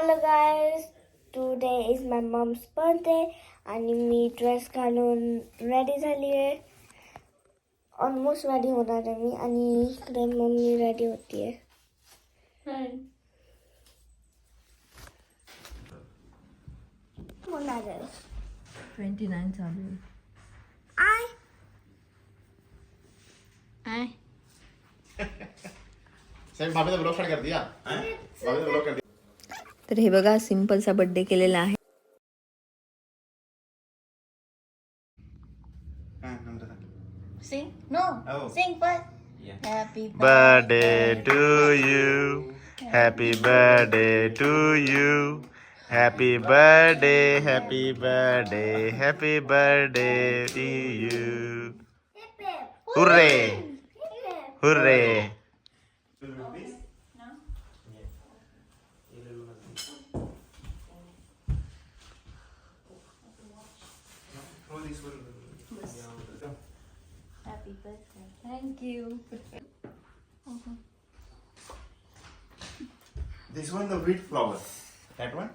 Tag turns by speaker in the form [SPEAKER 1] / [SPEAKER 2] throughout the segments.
[SPEAKER 1] Hello guys, today is my mum's birthday आणि मी dress घालून रेडी झाली आहे. ऑलमोस्ट रेडी होणार आहे मी आणि इकडे मम्मी रेडी होती आहे. होणार आहे
[SPEAKER 2] 29 चालू आहे.
[SPEAKER 1] आय
[SPEAKER 2] तर हे बघा सिंपलचा बर्थडे केलेला आहे.
[SPEAKER 1] Sing? No. Sing first. Happy
[SPEAKER 3] Birthday to you. Happy birthday to you. Happy birthday, happy birthday, happy birthday to you. Hooray! Hooray!
[SPEAKER 1] Happy birthday.
[SPEAKER 2] Thank you.
[SPEAKER 3] This one the wheat flowers. That one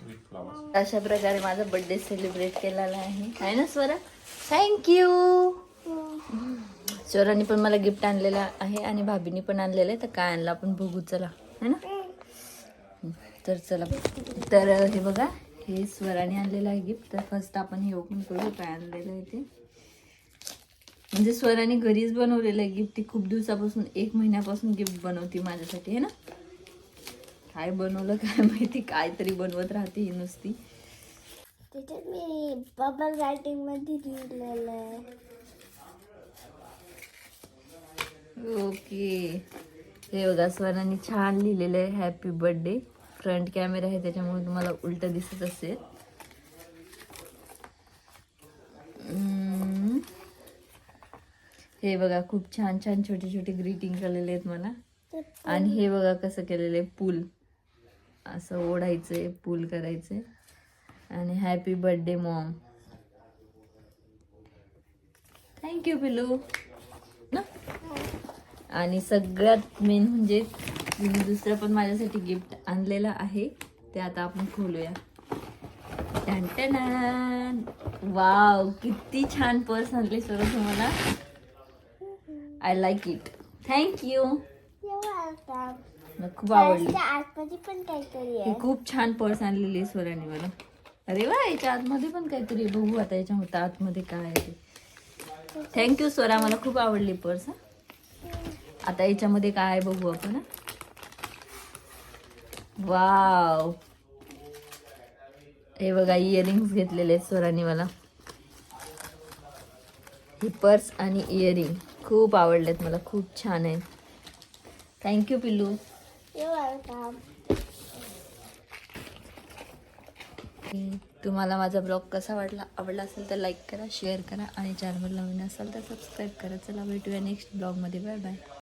[SPEAKER 3] wheat flowers.
[SPEAKER 2] अशा प्रकारे माझा birthday celebrate केलेला आहे ना Swara. Thank you. स्वराने पण मला gift आणलेलं आहे आणि भाभीने पण आणलेलं आहे. तर काय आणलं आपण बघू चला, है ना. तर चला, तर हे बघा, हे स्वराने आणलेलं आहे गिफ्ट. तर फर्स्ट आपण हे ओपन करू काय आणलेलं आहे ते. म्हणजे स्वराने घरीच बनवलेलं आहे गिफ्ट. ती खूप दिवसापासून 1 महिन्यापासून गिफ्ट बनवती माझ्यासाठी, है ना. काय बनवलं काय माहिती, काहीतरी बनवत राहते ही नुसती.
[SPEAKER 1] त्याच्यात मी बबल रायटिंग मध्ये लिहिलेलं आहे.
[SPEAKER 2] ओके, हे बघा स्वराने छान लिहिलेलं आहे हॅपी बर्थडे. फ्रंट कॅमेरा आहे त्याच्यामुळे तुम्हाला उलट दिसत असेल. हे बघा खूप छान छान छोटे छोटे ग्रीटिंग केलेले आहेत मला. आणि हे बघा कसं केलेलं आहे, पूल असं ओढायचंय, पूल करायचंय. आणि हॅपी बर्थडे मॉम. थँक्यू पिलू ना. आणि सगळ्यात मेन म्हणजे तिने दुसरं पण माझ्यासाठी गिफ्ट आणलेलं आहे, ते आता आपण खोलूया. टन वाव, किती छान पर्स आणली सर तुम्हाला. I like it. थँक्यू. मला खूप आवडली.
[SPEAKER 1] आतमध्ये पण काहीतरी
[SPEAKER 2] ही
[SPEAKER 1] आहे.
[SPEAKER 2] खूप छान पर्स आणलेली आहे स्वराने मला. अरे वा, याच्या आतमध्ये पण काहीतरी बघू आता याच्या आतमध्ये काय आहे ते. थँक्यू स्वरा, मला खूप आवडली पर्स. आता याच्यामध्ये काय आहे बघू आपण. वाव, हे बघा इयरिंग्स घेतलेले आहेत स्वराने मला. ही पर्स आणि इयरिंग खूप आवडलेत मला, खूप छान आहेत. थँक्यू पिल्लू. तुम्हाला माझा ब्लॉग कसा वाटला, आवडला असेल तर लाईक करा, शेअर करा आणि चॅनलवर नवीन असाल तर सबस्क्राईब करा. चला भेटूया नेक्स्ट ब्लॉगमध्ये. Bye bye.